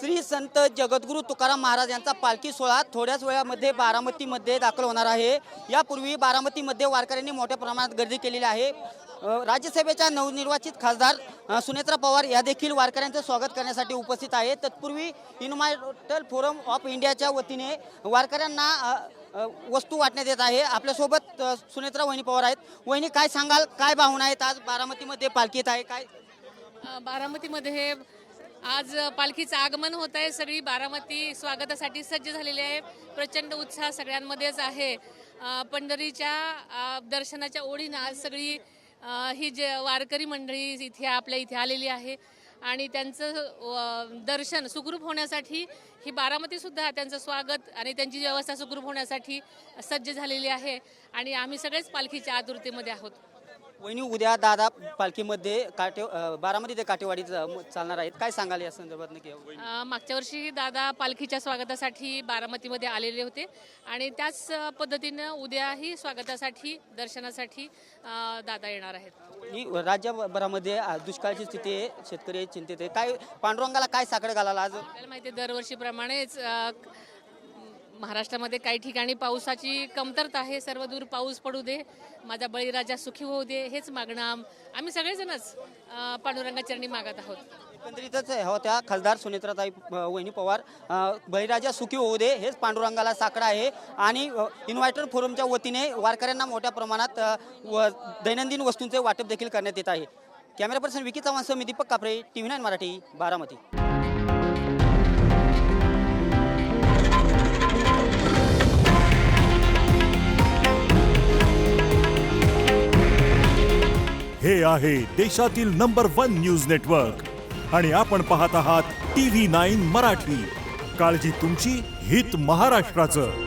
श्री संत जगद्गुरू तुकाराम महाराज यांचा पालखी सोहळा थोड्याच वेळामध्ये बारामतीमध्ये दाखल होणार आहे। यापूर्वी बारामतीमध्ये वारकऱ्यांनी मोठ्या प्रमाणात गर्दी केलेली आहे। राज्यसभेच्या नवनिर्वाचित खासदार सुनेत्रा पवार या देखील वारकऱ्यांचे स्वागत करण्यासाठी उपस्थित आहेत। तत्पूर्वी इन्व्हायरमेंटल फोरम ऑफ इंडियाच्या वतीने वारकऱ्यांना वस्तू वाटण्यात येत आहे। आपल्यासोबत सुनेत्रा वहिनी पवार आहेत। वहिनी, काय सांगाल, काय भावना आहेत? आज बारामतीमध्ये पालखी येत आहे, काय बारामतीमध्ये आज पालखीचं आगमन होत आहे। सगळी बारामती स्वागतासाठी सज्ज झालेली आहे। प्रचंड उत्साह सगळ्यांमध्येच आहे। पंढरीच्या दर्शनाच्या ओढीनं आज सगळी ही जे वारकरी मंडळी आपल्या इथे आलेली आहे आणि त्यांचं दर्शन सुखरूप होण्यासाठी ही बारामतीसुद्धा त्यांचं स्वागत आणि त्यांची व्यवस्था सुखरूप होण्यासाठी सज्ज झालेली आहे आणि आम्ही सगळेच पालखीच्या आतुरतेमध्ये आहोत। वहिनी, उद्या दादा पालखीमध्ये बारामती ते काटेवाडी चालणार आहेत, काय सांगाल या संदर्भात? नक्की मागच्या वर्षी दादा पालखीच्या स्वागतासाठी बारामतीमध्ये आलेले होते आणि त्याच पद्धतीनं उद्याही स्वागतासाठी दर्शनासाठी दादा येणार आहेत। राज्यभरामध्ये दुष्काळाची स्थिती आहे, शेतकरी चिंतित आहे, काय पांडुरंगाला काय साकडं घालायला आज? आपल्याला माहिती आहे दरवर्षीप्रमाणेच महाराष्ट्रामध्ये काही ठिकाणी पावसाची कमतरता आहे। सर्व दूर पाऊस पडू दे, माझा बळीराजा सुखी होऊ दे, हेच मागणं आम्ही सगळेजणच पांडुरंगाचरणी मागत आहोत। एकंदरीतच होत्या खासदार सुनेत्राताई वहिनी पवार, बळीराजा सुखी होऊ दे हेच पांडुरंगाला साकडं आहे आणि इन्व्हायटर फोरमच्या वतीने वारकऱ्यांना मोठ्या प्रमाणात दैनंदिन वस्तूंचे वाटप देखील करण्यात येत आहे। कॅमेरा पर्सन विकी चव्हाणसह मी दीपक कापरे, TV9 मराठी, बारामती। हे आहे देशातील नंबर 1 न्यूज नेटवर्क आणि आपण पाहत आहात TV9 मराठी। काळजी तुमची, हित महाराष्ट्राचं।